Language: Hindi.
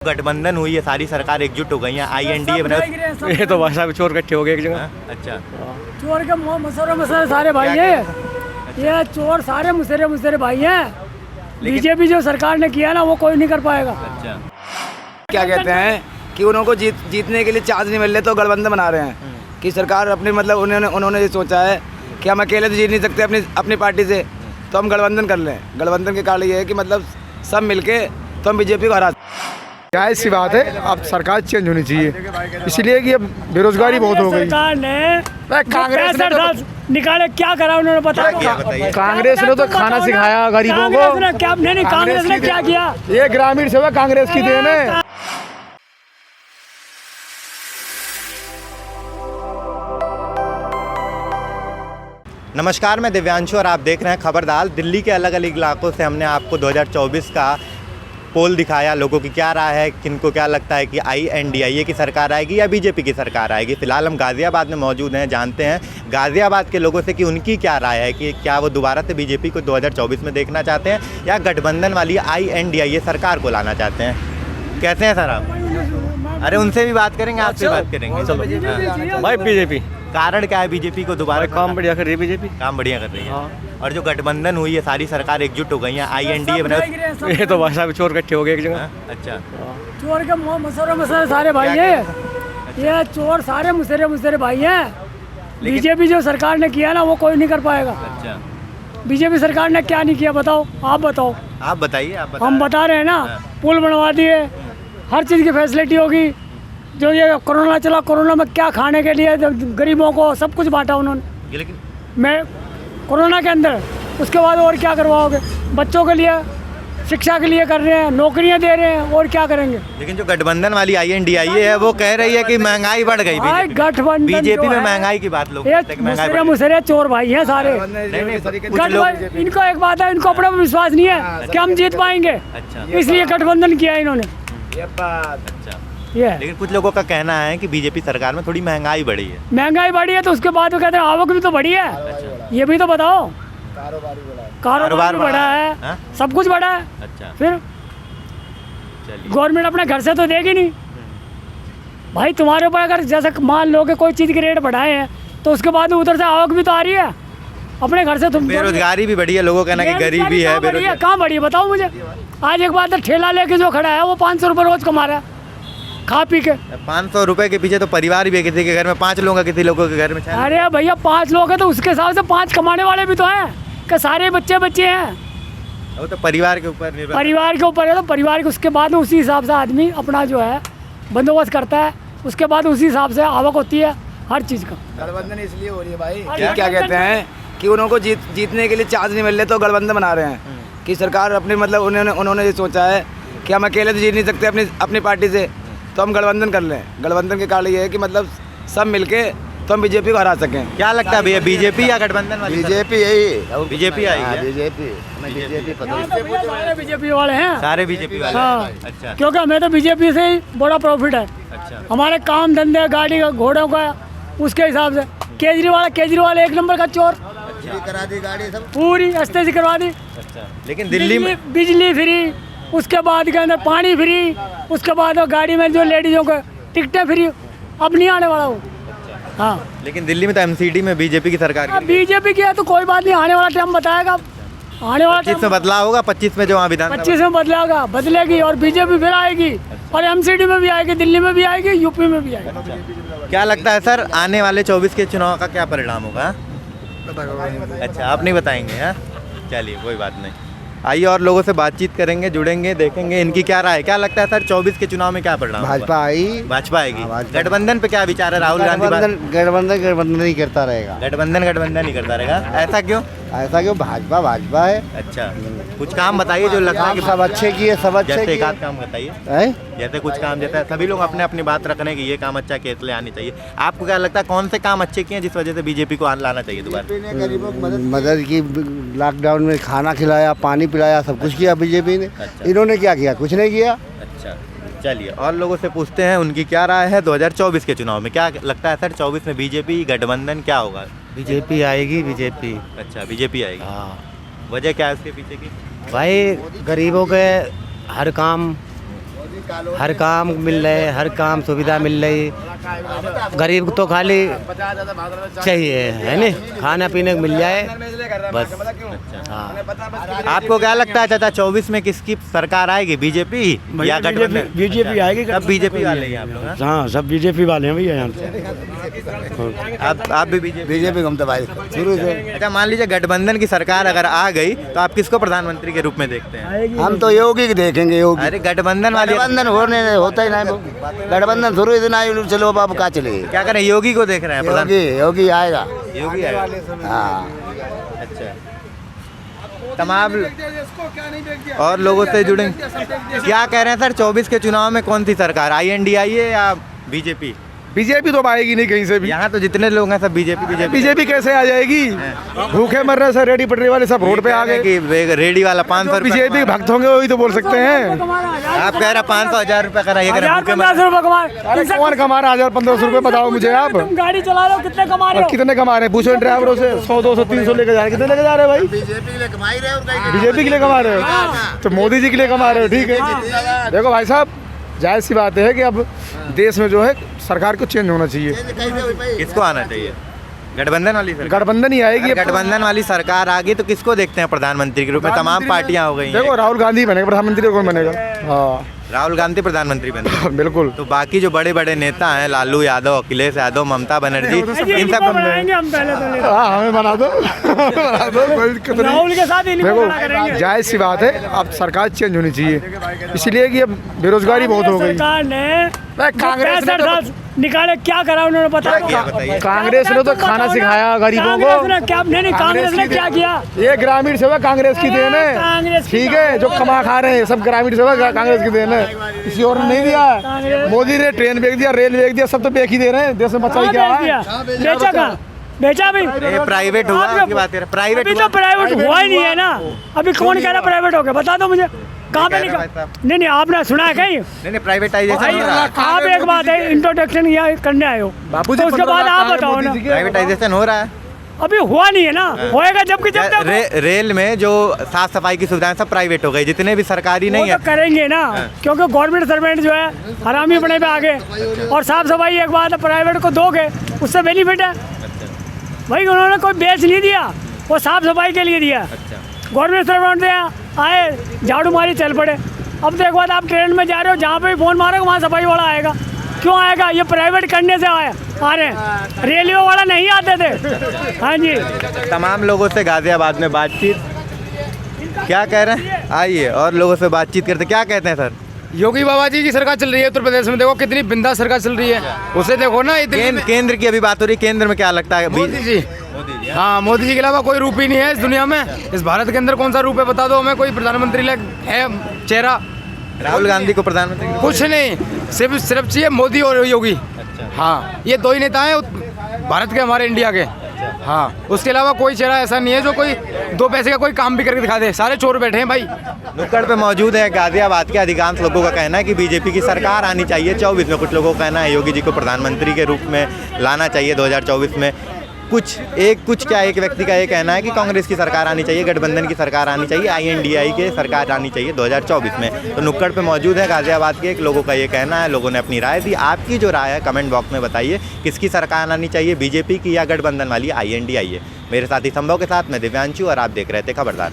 गठबंधन हुई है, सारी सरकार एकजुट हो गई है, INDA बना। ये तो भाषा में चोर इकट्ठे हो गए एक जगह। अच्छा, चोर के मसरे सारे भाई हैं, ये चोर सारे मुसरे भाई हैं। बीजेपी जो सरकार ने किया ना वो कोई नहीं कर पाएगा। अच्छा, क्या कहते हैं कि उनको जीतने के लिए चांस नहीं मिल रहे तो गठबंधन बना रहे हैं कि सरकार अपनी मतलब उन्होंने ये सोचा है कि हम अकेले तो जीत नहीं सकते अपनी पार्टी से, तो हम गठबंधन कर लें। गठबंधन के कारण ये है कि मतलब सब मिलके तो हम बीजेपी को हरा। जाहिर सी बात है, अब सरकार चेंज होनी चाहिए, इसलिए कि अब बेरोजगारी बहुत हो गई। सरकार ने कांग्रेस ने तो निकाले क्या करा उन्होंने पता बताइए। कांग्रेस ने तो खाना सिखाया गरीबों को। क्या नहीं, कांग्रेस ने क्या किया? ये ग्रामीण सेवा कांग्रेस की देन है। नमस्कार, मैं दिव्यांशु और आप देख रहे हैं खबरदार। दिल्ली के अलग अलग इलाकों से हमने आपको 2024 का पोल दिखाया, लोगों की क्या राय है, किनको क्या लगता है कि INDA की सरकार आएगी या बीजेपी की सरकार आएगी। फिलहाल हम गाज़ियाबाद में मौजूद हैं, जानते हैं गाज़ियाबाद के लोगों से कि उनकी क्या राय है, कि क्या वो दोबारा से बीजेपी को 2024 में देखना चाहते हैं या गठबंधन वाली INDA सरकार को लाना चाहते हैं। कैसे हैं सर आप? अरे उनसे भी बात करेंगे, आपसे बात करेंगे। चलो भाई बीजेपी कारण क्या है बीजेपी को दोबारा? काम बढ़िया कर रही है बीजेपी, काम बढ़िया कर रही है। और जो गठबंधन हुई है, सारी सरकार एकजुट हो गई है, INDA बना। ये तो भाषा में चोर इकट्ठे हो गए एक जगह। अच्छा, चोर के मसरे सारे भाई हैं, ये चोर सारे मुसरे भाई हैं। बीजेपी जो सरकार ने किया ना वो कोई नहीं कर पाएगा। अच्छा, बीजेपी सरकार ने क्या नहीं किया बताओ, आप बताओ। आप बताइए। आप हम बता रहे हैं ना, पुल बनवा दिए, हर चीज़ की फैसिलिटी होगी। जो ये कोरोना चला, कोरोना में क्या खाने के लिए गरीबों को सब कुछ बांटा उन्होंने। लेकिन मैं कोरोना के अंदर, उसके बाद और क्या करवाओगे? बच्चों के लिए शिक्षा के लिए कर रहे हैं, नौकरियां दे रहे हैं, और क्या करेंगे? लेकिन जो गठबंधन वाली INDA है वो कह रही है कि महंगाई बढ़ गई। गठबंधन बीजेपी जो में है, महंगाई की बात लोग ये करते हैं कि महंगाई बढ़ गई। मुसरे चोर भाई हैं सारे। इनको एक बात है, इनको अपने पर विश्वास नहीं है कि हम जीत पाएंगे, अच्छा, इसलिए गठबंधन किया इन्होंने। अच्छा। ये लेकिन कुछ लोगों का कहना है कि बीजेपी सरकार में थोड़ी महंगाई बढ़ी है। महंगाई बढ़ी है तो उसके बाद वो कहते हैं आवक भी तो बढ़ी है। ये भी तो बताओ, कारोबार भी बढ़ा है, हाँ? सब कुछ बढ़ा है। अच्छा, फिर चलिए। गवर्नमेंट अपने घर से तो देगी नहीं भाई। तुम्हारे ऊपर अगर जैसे मान लो कि कोई चीज़ के रेट बढ़ाए हैं तो उसके बाद उधर से आवक भी तो आ रही है अपने घर से। तुम बेरोजगारी भी बढ़ी है, लोगों का कहना है कि गरीबी है, बेरोजगारी। कहाँ बढ़ी है बताओ मुझे। आज एक बात है, ठेला लेके जो खड़ा है वो 500 रुपये रोज कमा रहा है खा पी के। 500 रुपए के पीछे तो परिवार भी है, किसी के घर में 5 लोग हैं, किसी लोगों के घर में 6। अरे भैया 5 लोग हैं तो उसके हिसाब से 5 कमाने वाले भी तो हैं कि सारे बच्चे हैं। वो तो परिवार के ऊपर निर्भर। परिवार के ऊपर है तो परिवार के उसके बाद में उसी हिसाब से आदमी अपना जो है बंदोबस्त करता है, उसके बाद उसी हिसाब से आवक होती है हर चीज़ का। गठबंधन इसलिए हो रही है भाई कि क्या कहते हैं कि उनको जीतने के लिए चांस नहीं मिल रहे तो गठबंधन बना रहे हैं कि सरकार अपनी मतलब उन्होंने ये सोचा है कि हम अकेले तो जीत नहीं सकते अपनी पार्टी से, तो हम गठबंधन कर लें। गठबंधन के कारण ये है कि मतलब सब मिलके तो हम बीजेपी को हरा सकें। क्या लगता है भैया, बीजेपी या गठबंधन वाली? बीजेपी यही बीजेपी आएगी। बीजेपी वाले हैं, सारे बीजेपी वाले। हाँ। अच्छा, क्योंकि हमें तो बीजेपी से ही बड़ा प्रॉफिट है। अच्छा, हमारे काम धंधे गाड़ी का घोड़ों का उसके हिसाब से। केजरीवाल 1 नंबर का चोर, करा दी गाड़ी सब। पूरी रस्ते से करवा दी। अच्छा। लेकिन दिल्ली में बिजली फ्री, उसके बाद के अंदर पानी फ्री, उसके बाद गाड़ी में जो लेडीजों को टिकटें फ्री। अब नहीं आने वाला वो। हाँ, लेकिन दिल्ली में तो MCD में बीजेपी की सरकार अब बीजेपी की है तो कोई बात नहीं, आने वाला टाइम बताएगा। आने वाला 25 में बदलाव होगा, 25 में जो वहाँ विधान 25 में बदलेगी और बीजेपी फिर आएगी और MCD में भी आएगी, दिल्ली में भी आएगी, यूपी में भी आएगी। क्या लगता है सर, आने वाले 24 के चुनाव का क्या परिणाम होगा? अच्छा, आप नहीं बताएंगे? हैं, चलिए कोई बात नहीं। आइए और लोगों से बातचीत करेंगे, जुड़ेंगे, देखेंगे इनकी क्या राय है। क्या लगता है सर, 24 के चुनाव में क्या परिणाम होगा? भाजपा आई। भाजपा आएगी। भाजपा। गठबंधन पे क्या विचार है? राहुल गांधी गठबंधन ही करता रहेगा। गठबंधन ही करता रहेगा। ऐसा क्यों? ऐसा क्यों? भाजपा है। अच्छा, कुछ काम बताइए जो लगता है कि सब अच्छे किए, सब अच्छे जैसे एक किए। आध काम बताइए, हैं? जैसे कुछ काम, जैसे सभी लोग अपने अपनी बात रख रहे हैं कि ये काम अच्छा किया इसलिए आनी चाहिए। आपको क्या लगता है कौन से काम अच्छे किए हैं जिस वजह से बीजेपी को लाना चाहिए दोबारा? गरीबों की मदद की, लॉकडाउन में खाना खिलाया, पानी पिलाया, सब कुछ किया बीजेपी ने। अच्छा। इन्होंने क्या किया? कुछ नहीं किया। अच्छा, चलिए और लोगों से पूछते हैं उनकी क्या राय है 2024 के चुनाव में। क्या लगता है सर, 24 में बीजेपी गठबंधन क्या होगा? बीजेपी आएगी। बीजेपी, अच्छा, बीजेपी आएगी। हाँ वजह क्या है उसके पीछे की? भाई, गरीबों के हर काम हर काम मिल रहे, हर काम सुविधा मिल रही। गरीब को तो खाली चाहिए है नहीं, खाना पीने को मिल जाए बस। हाँ, आपको क्या लगता है चाचा 24 में किसकी सरकार आएगी, बीजेपी या गठबंधन? बीजेपी आएगी। सब बीजेपी वाले हैं आप लोग, हाँ? हाँ, सब बीजेपी वाले हैं भैया यहाँ पे। आप भी बीजेपी? बीजेपी हम तो भाई शुरू से। अच्छा, मान लीजिए गठबंधन की सरकार अगर आ गई तो आप किसको प्रधानमंत्री के रूप में देखते हैं? हम तो योगी की देखेंगे, योगी। अरे गठबंधन वाली गठबंधन होता ही नहीं, गठबंधन शुरू ही नहीं, चलो बाबू कहाँ चले? क्या करें, योगी को देख रहे हैं प्रधान? योगी आएगा। योगी आएगा। हाँ, अच्छा, तमाम और लोगों से जुड़े क्या कह रहे हैं सर, 24 के चुनाव में कौन सी सरकार, INDIA या बीजेपी? बीजेपी तो आएगी नहीं कहीं से भी। यहाँ तो जितने लोग हैं सब बीजेपी। बीजेपी कैसे आ जाएगी? भूखे मर रहे, सर रेडी पटरी वाले सब रोड पे आ गए। कि रेडी वाला 500 बीजेपी भक्त होंगे वही तो बोल सकते हैं। आप कह रहे 500-1000 रुपए कराइए, हजार 1500 रुपए कमा। अरे कौन कमा रहा है 1000-1500 रुपए, बताओ मुझे आप। तुम गाड़ी चला रहे हो, कितने कमा रहे और हो? कितने कमा रहे हैं? पूछो इन ड्राइवरों से, 100-200-300 लेके जा रहे हैं। कितने लेके जा रहे हैं भाई? बीजेपी के लिए कमा रहे हो तो मोदी जी के लिए कमा रहे हो, ठीक है। देखो भाई साहब, जाहिर सी बात है कि अब देश में जो है सरकार को चेंज होना चाहिए। किसको आना चाहिए? गठबंधन वाली सरकार? गठबंधन ही आएगी। गठबंधन वाली सरकार आ गई तो किसको देखते हैं प्रधानमंत्री के रूप में? तमाम पार्टियां हो गई हैं। देखो राहुल गांधी बनेगा प्रधानमंत्री, कौन बनेगा? हाँ राहुल गांधी प्रधानमंत्री बने। बिल्कुल। तो बाकी जो बड़े बड़े नेता हैं, लालू यादव, अखिलेश यादव, ममता बनर्जी, इन सब बनाएंगे हम पहले तो ले। हाँ हमें बना दो बना दो, कोई दिक्कत नहीं। राहुल के साथ इन्हीं को खड़ा देखो करेंगे। जायज सी बात है, अब सरकार चेंज होनी चाहिए, इसलिए कि अब बेरोजगारी बहुत हो गई। सरकार ने कांग्रेस ने 65 साल निकाले, क्या करा उन्होंने बता दो। बताइए। कांग्रेस ने तो खाना सिखाया गरीबों कांग्रेस ने को। क्या, नहीं कांग्रेस ने क्या किया? ये ग्रामीण सेवा कांग्रेस की देन है, कांग्रेस की ठीक है। जो कमा खा रहे हैं सब ग्रामीण सेवा कांग्रेस की देन है, किसी और ने नहीं दिया है। मोदी ने ट्रेन बेच दिया, रेल बेच दिया, सब तो बेच ही दे रहे हैं। देश में बचा ही क्या है? बेचा कहाँ? बेचा भी प्राइवेट हुआ, आपकी बात है प्राइवेट अभी तो प्राइवेट हुआ ही नहीं है ना। अभी कौन कह रहा प्राइवेट हो गया, बता दो मुझे कहाँ पे लिखा? नहीं आपने सुना है कहीं? नहीं प्राइवेटाइजेशन हो रहा है। आप एक बात है, इंट्रोडक्शन यहाँ करने आए हो तो उसके बाद आप बताओ ना। प्राइवेटाइजेशन हो रहा है, अभी हुआ नहीं है ना, होएगा जबकि जब तक रेल में जो साफ सफाई की सुविधाएं सब प्राइवेट हो गई, जितने भी सरकारी नहीं वो है। तो करेंगे ना, क्योंकि गवर्नमेंट सर्वेंट जो है हरामी बने पे आगे। और साफ सफाई एक बात है, प्राइवेट को दोगे उससे बेनिफिट है भाई। उन्होंने कोई बेच नहीं दिया, वो साफ सफाई के लिए दिया। गवर्नमेंट सर्वेंट आए, झाड़ू मारी चल पड़े। अब तो एक बात, आप ट्रेन में जा रहे हो, जहाँ पे भी फोन मारोगे वहाँ सफाई वाला आएगा। क्यों आएगा? ये प्राइवेट करने से आ रहे हैं, रेलवे वाला नहीं आते थे। हाँ जी, तमाम लोगों से गाजियाबाद में बातचीत, क्या कह रहे हैं, आइए और लोगों से बातचीत करते। क्या कहते हैं सर? योगी बाबा जी की सरकार चल रही है उत्तर प्रदेश में, देखो कितनी बिंदास सरकार चल रही है। उसे देखो ना, केंद्र की अभी बात हो रही है, केंद्र में क्या लगता है? मोदी जी। हाँ, मोदी जी के अलावा कोई रूप ही नहीं है इस दुनिया में। इस भारत के अंदर कौन सा रूप है, बता दो हमें। कोई प्रधानमंत्री है चेहरा? राहुल गांधी को प्रधानमंत्री कुछ नहीं, सिर्फ चाहिए मोदी और योगी। हाँ, ये दो ही नेता हैं भारत के, हमारे इंडिया के। हाँ, उसके अलावा कोई चेहरा ऐसा नहीं है जो कोई 2 पैसे का कोई काम भी करके दिखा दे। सारे चोर बैठे हैं भाई। नुक्कड़ पे मौजूद है गाजियाबाद के अधिकांश लोगों का कहना है कि बीजेपी की सरकार आनी चाहिए 24 में। कुछ लोगों का कहना है योगी जी को प्रधानमंत्री के रूप में लाना चाहिए 2024 में। एक व्यक्ति का ये कहना है कि कांग्रेस की सरकार आनी चाहिए, गठबंधन की सरकार आनी चाहिए, INDIA की सरकार आनी चाहिए 2024 में। तो नुक्कड़ पे मौजूद है गाजियाबाद के एक लोगों का ये कहना है, लोगों ने अपनी राय दी। आपकी जो राय है कमेंट बॉक्स में बताइए, किसकी सरकार आनी चाहिए, बीजेपी की या गठबंधन वाली INDIA। मेरे साथी संभव के साथ मैं दिव्यांशु और आप देख रहे थे खबरदार।